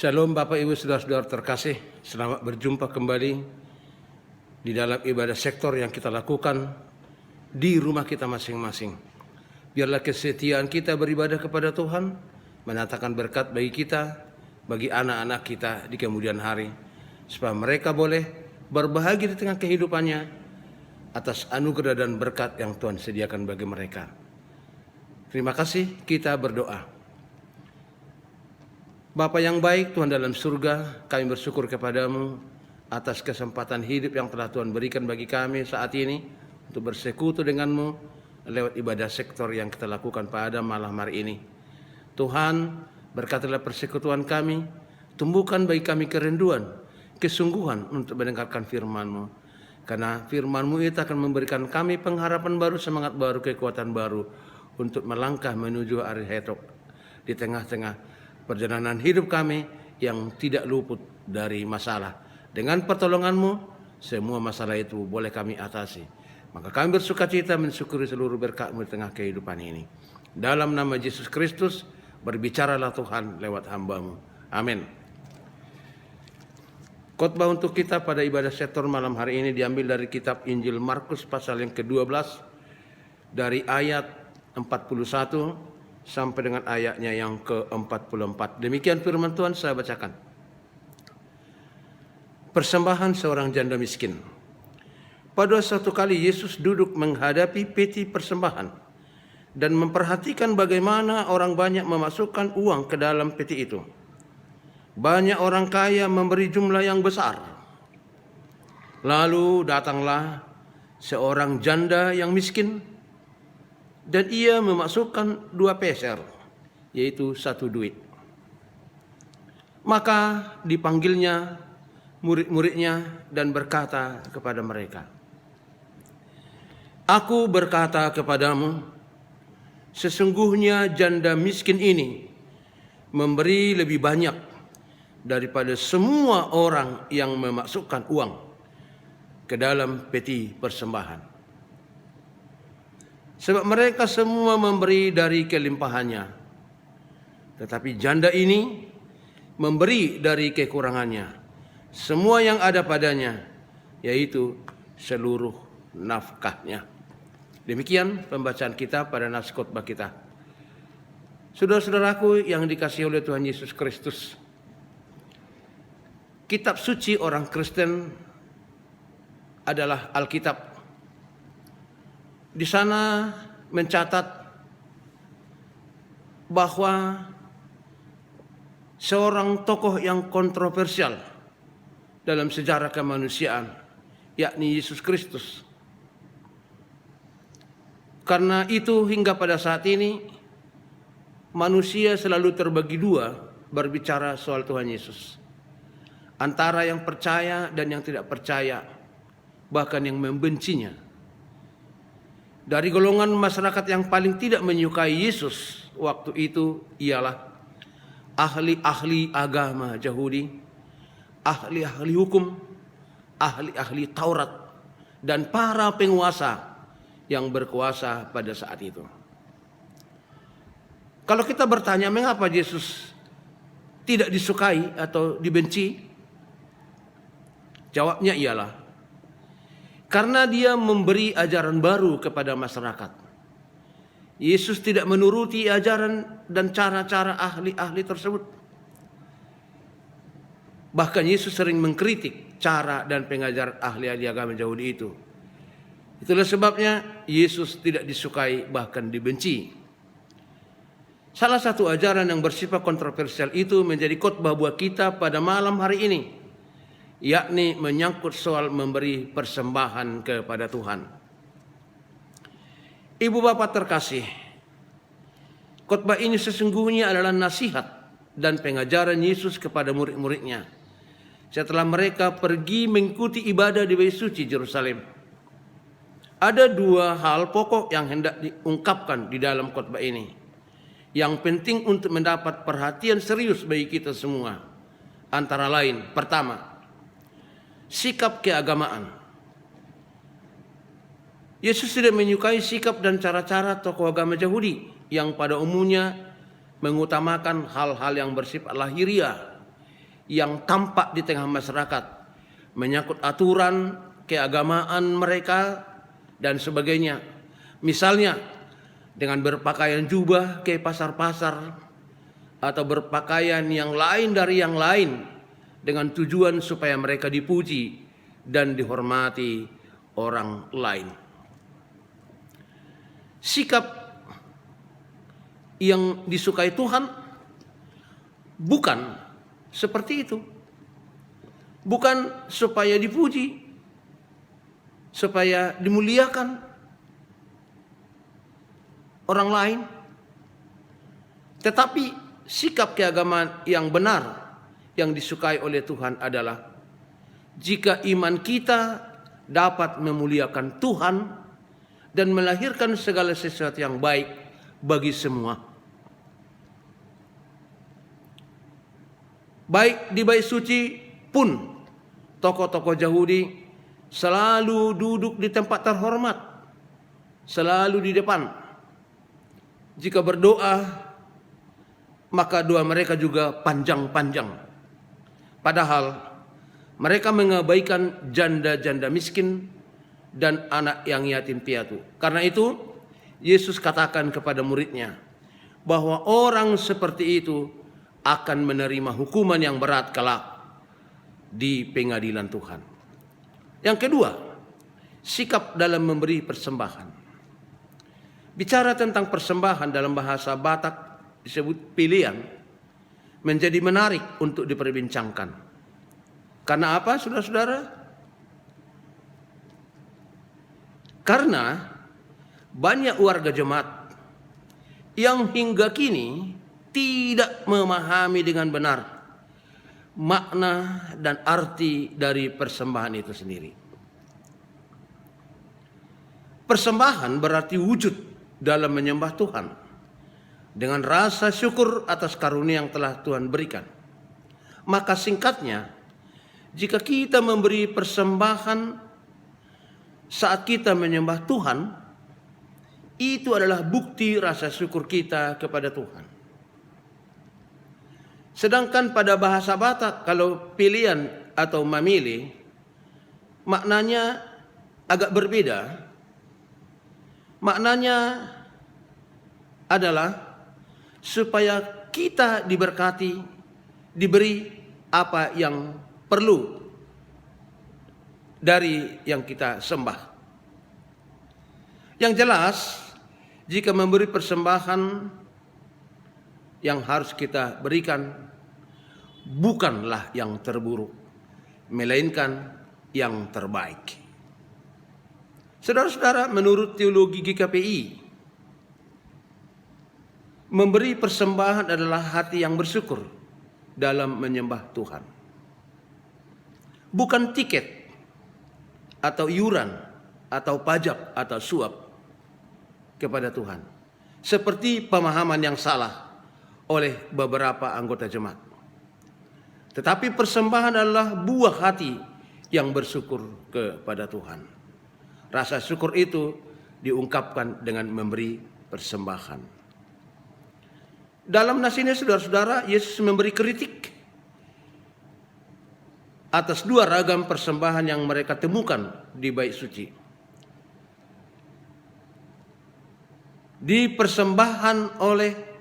Shalom Bapak Ibu Saudara-saudara terkasih, selamat berjumpa kembali di dalam ibadah sektor yang kita lakukan di rumah kita masing-masing. Biarlah kesetiaan kita beribadah kepada Tuhan, mendatangkan berkat bagi kita, bagi anak-anak kita di kemudian hari, supaya mereka boleh berbahagia di tengah kehidupannya atas anugerah dan berkat yang Tuhan sediakan bagi mereka. Terima kasih, kita berdoa. Bapa yang baik, Tuhan dalam surga, kami bersyukur kepadamu atas kesempatan hidup yang telah Tuhan berikan bagi kami saat ini untuk bersekutu denganmu lewat ibadah sektor yang kita lakukan pada malam hari ini. Tuhan, berkatilah persekutuan kami, tumbuhkan bagi kami kerinduan, kesungguhan untuk mendengarkan firman-Mu. Karena firman-Mu itu akan memberikan kami pengharapan baru, semangat baru, kekuatan baru untuk melangkah menuju hari esok di tengah-tengah perjalanan hidup kami yang tidak luput dari masalah. Dengan pertolongan-Mu, semua masalah itu boleh kami atasi. Maka kami bersukacita mensyukuri seluruh berkat-Mu di tengah kehidupan ini. Dalam nama Yesus Kristus, berbicaralah Tuhan lewat hamba-Mu. Amin. Khotbah untuk kita pada ibadah sektor malam hari ini diambil dari kitab Injil Markus pasal yang ke-12 dari ayat 41 sampai dengan ayatnya yang ke-44. Demikian firman Tuhan, saya bacakan. Persembahan seorang janda miskin. Pada suatu kali Yesus duduk menghadapi peti persembahan dan memperhatikan bagaimana orang banyak memasukkan uang ke dalam peti itu. Banyak orang kaya memberi jumlah yang besar. Lalu datanglah seorang janda yang miskin, dan ia memasukkan 2 peser, yaitu 1 duit. Maka dipanggilnya murid-muridnya dan berkata kepada mereka, "Aku berkata kepadamu, sesungguhnya janda miskin ini memberi lebih banyak daripada semua orang yang memasukkan uang ke dalam peti persembahan. Sebab mereka semua memberi dari kelimpahannya, tetapi janda ini memberi dari kekurangannya, semua yang ada padanya, yaitu seluruh nafkahnya." Demikian pembacaan kita pada nas khotbah kita. Saudara-saudaraku yang dikasihi oleh Tuhan Yesus Kristus, kitab suci orang Kristen adalah Alkitab. Di sana mencatat bahwa seorang tokoh yang kontroversial dalam sejarah kemanusiaan, yakni Yesus Kristus. Karena itu hingga pada saat ini manusia selalu terbagi dua berbicara soal Tuhan Yesus. Antara yang percaya dan yang tidak percaya, bahkan yang membencinya. Dari golongan masyarakat yang paling tidak menyukai Yesus waktu itu ialah ahli-ahli agama Yahudi, ahli-ahli hukum, ahli-ahli Taurat, dan para penguasa yang berkuasa pada saat itu. Kalau kita bertanya mengapa Yesus tidak disukai atau dibenci, jawabnya ialah karena dia memberi ajaran baru kepada masyarakat. Yesus tidak menuruti ajaran dan cara-cara ahli-ahli tersebut. Bahkan Yesus sering mengkritik cara dan pengajaran ahli-ahli agama Yahudi itu. Itulah sebabnya Yesus tidak disukai, bahkan dibenci. Salah satu ajaran yang bersifat kontroversial itu menjadi khotbah buat kita pada malam hari ini, yakni menyangkut soal memberi persembahan kepada Tuhan. Ibu bapak terkasih, khotbah ini sesungguhnya adalah nasihat dan pengajaran Yesus kepada murid-muridnya setelah mereka pergi mengikuti ibadah di Bait Suci Yerusalem. Ada 2 hal pokok yang hendak diungkapkan di dalam khotbah ini, yang penting untuk mendapat perhatian serius bagi kita semua. Antara lain, pertama, sikap keagamaan. Yesus tidak menyukai sikap dan cara-cara tokoh agama Yahudi yang pada umumnya mengutamakan hal-hal yang bersifat lahiriah, yang tampak di tengah masyarakat, menyangkut aturan keagamaan mereka dan sebagainya. Misalnya dengan berpakaian jubah ke pasar-pasar atau berpakaian yang lain dari yang lain dengan tujuan supaya mereka dipuji dan dihormati orang lain. Sikap yang disukai Tuhan bukan seperti itu. Bukan supaya dipuji, supaya dimuliakan orang lain. Tetapi sikap keagamaan yang benar yang disukai oleh Tuhan adalah jika iman kita dapat memuliakan Tuhan dan melahirkan segala sesuatu yang baik bagi semua. Baik di bait suci pun tokoh-tokoh Yahudi selalu duduk di tempat terhormat, selalu di depan. Jika berdoa, maka doa mereka juga panjang-panjang. Padahal mereka mengabaikan janda-janda miskin dan anak yang yatim piatu. Karena itu, Yesus katakan kepada muridnya bahwa orang seperti itu akan menerima hukuman yang berat kelak di pengadilan Tuhan. Yang kedua, sikap dalam memberi persembahan. Bicara tentang persembahan dalam bahasa Batak disebut pilihan, menjadi menarik untuk diperbincangkan. Karena apa, saudara-saudara? Karena banyak warga jemaat yang hingga kini tidak memahami dengan benar makna dan arti dari persembahan itu sendiri. Persembahan berarti wujud dalam menyembah Tuhan dengan rasa syukur atas karunia yang telah Tuhan berikan. Maka singkatnya, jika kita memberi persembahan saat kita menyembah Tuhan, itu adalah bukti rasa syukur kita kepada Tuhan. Sedangkan pada bahasa Batak, kalau pilihan atau memilih, maknanya agak berbeda. Maknanya adalah supaya kita diberkati, diberi apa yang perlu dari yang kita sembah. Yang jelas, jika memberi persembahan, yang harus kita berikan bukanlah yang terburuk, melainkan yang terbaik. Saudara-saudara, menurut teologi GKPI, memberi persembahan adalah hati yang bersyukur dalam menyembah Tuhan. Bukan tiket atau iuran atau pajak atau suap kepada Tuhan, seperti pemahaman yang salah oleh beberapa anggota jemaat. Tetapi persembahan adalah buah hati yang bersyukur kepada Tuhan. Rasa syukur itu diungkapkan dengan memberi persembahan. Dalam nas ini, saudara-saudara, Yesus memberi kritik atas dua ragam persembahan yang mereka temukan di bait suci. Dipersembahkan oleh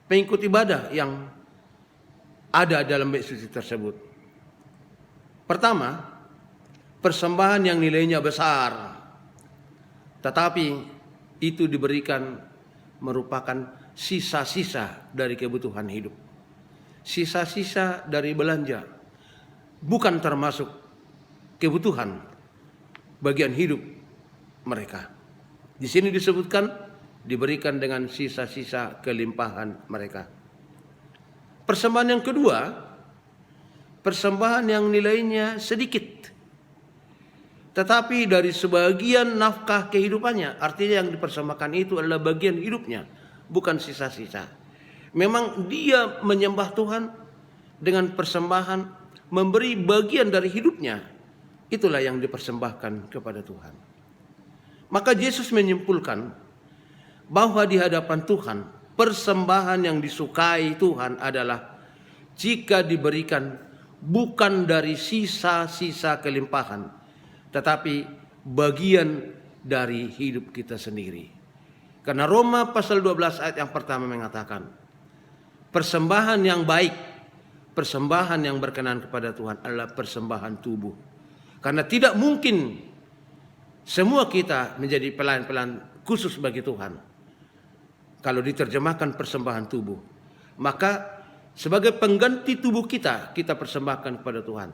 pengikut ibadah yang ada dalam bait suci tersebut. Pertama, persembahan yang nilainya besar, tetapi itu diberikan merupakan sisa-sisa dari kebutuhan hidup. Sisa-sisa dari belanja, bukan termasuk kebutuhan bagian hidup mereka. Di sini disebutkan diberikan dengan sisa-sisa kelimpahan mereka. Persembahan yang kedua, persembahan yang nilainya sedikit, tetapi dari sebagian nafkah kehidupannya. Artinya yang dipersembahkan itu adalah bagian hidupnya, bukan sisa-sisa. Memang dia menyembah Tuhan dengan persembahan, memberi bagian dari hidupnya. Itulah yang dipersembahkan kepada Tuhan. Maka Yesus menyimpulkan bahwa di hadapan Tuhan, persembahan yang disukai Tuhan adalah jika diberikan bukan dari sisa-sisa kelimpahan, tetapi bagian dari hidup kita sendiri. Karena Roma pasal 12 ayat yang pertama mengatakan, persembahan yang baik, persembahan yang berkenan kepada Tuhan adalah persembahan tubuh. Karena tidak mungkin semua kita menjadi pelayan-pelayan khusus bagi Tuhan. Kalau diterjemahkan persembahan tubuh, maka sebagai pengganti tubuh kita, kita persembahkan kepada Tuhan.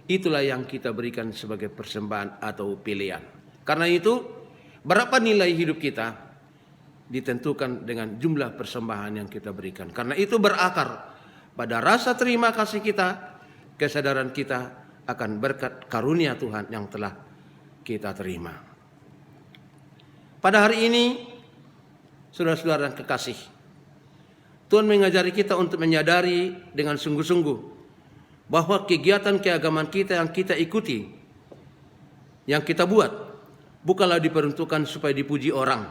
Itulah yang kita berikan sebagai persembahan atau pilihan. Karena itu, berapa nilai hidup kita ditentukan dengan jumlah persembahan yang kita berikan. Karena itu berakar pada rasa terima kasih kita, kesadaran kita akan berkat karunia Tuhan yang telah kita terima. Pada hari ini, saudara-saudara yang kekasih, Tuhan mengajari kita untuk menyadari dengan sungguh-sungguh bahwa kegiatan keagamaan kita yang kita ikuti, yang kita buat, bukanlah diperuntukkan supaya dipuji orang,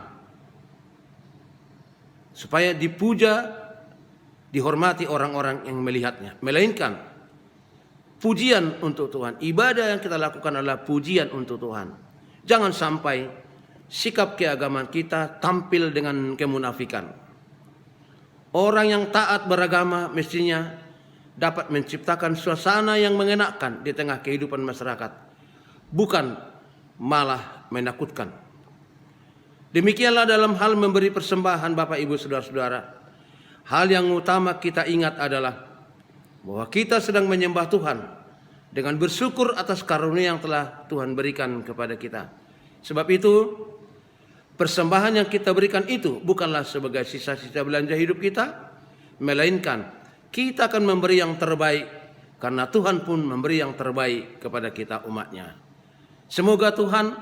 supaya dipuja, dihormati orang-orang yang melihatnya, melainkan pujian untuk Tuhan. Ibadah yang kita lakukan adalah pujian untuk Tuhan. Jangan sampai sikap keagamaan kita tampil dengan kemunafikan. Orang yang taat beragama mestinya dapat menciptakan suasana yang mengenakan di tengah kehidupan masyarakat, bukan malah menakutkan. Demikianlah dalam hal memberi persembahan, Bapak Ibu Saudara-saudara. Hal yang utama kita ingat adalah bahwa kita sedang menyembah Tuhan dengan bersyukur atas karunia yang telah Tuhan berikan kepada kita. Sebab itu, persembahan yang kita berikan itu bukanlah sebagai sisa-sisa belanja hidup kita, melainkan kita akan memberi yang terbaik, karena Tuhan pun memberi yang terbaik kepada kita umatnya. Semoga Tuhan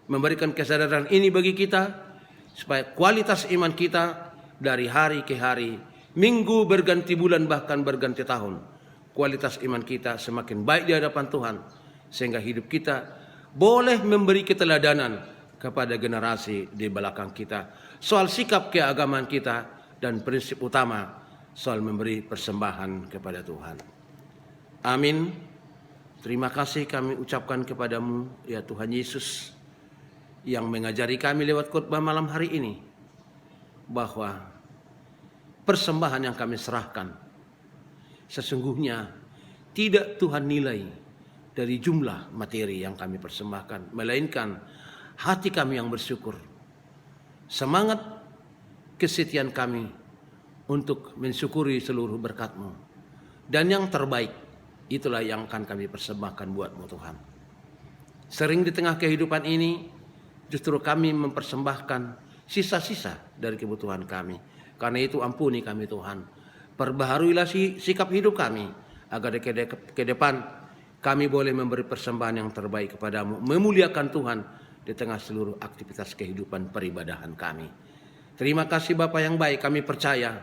memberikan kesadaran ini bagi kita, supaya kualitas iman kita dari hari ke hari, minggu berganti bulan, bahkan berganti tahun, kualitas iman kita semakin baik di hadapan Tuhan, sehingga hidup kita boleh memberi keteladanan kepada generasi di belakang kita soal sikap keagamaan kita dan prinsip utama soal memberi persembahan kepada Tuhan. Amin. Terima kasih kami ucapkan kepadamu, ya Tuhan Yesus, yang mengajari kami lewat khotbah malam hari ini, bahwa persembahan yang kami serahkan sesungguhnya tidak Tuhan nilai dari jumlah materi yang kami persembahkan, melainkan hati kami yang bersyukur, semangat kesetiaan kami untuk mensyukuri seluruh berkat-Mu, dan yang terbaik itulah yang akan kami persembahkan buat-Mu Tuhan. Sering di tengah kehidupan ini justru kami mempersembahkan sisa-sisa dari kebutuhan kami. Karena itu ampuni kami Tuhan, perbaharuilah sikap hidup kami, agar ke depan kami boleh memberi persembahan yang terbaik kepadamu, memuliakan Tuhan di tengah seluruh aktivitas kehidupan peribadahan kami. Terima kasih Bapa yang baik, kami percaya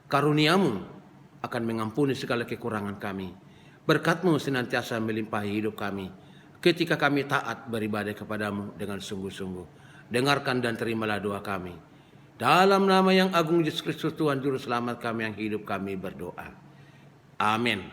karunia-Mu akan mengampuni segala kekurangan kami. Berkat-Mu senantiasa melimpahi hidup kami ketika kami taat beribadah kepadamu dengan sungguh-sungguh. Dengarkan dan terimalah doa kami. Dalam nama yang agung Yesus Kristus Tuhan Juru Selamat kami yang hidup, kami berdoa. Amin.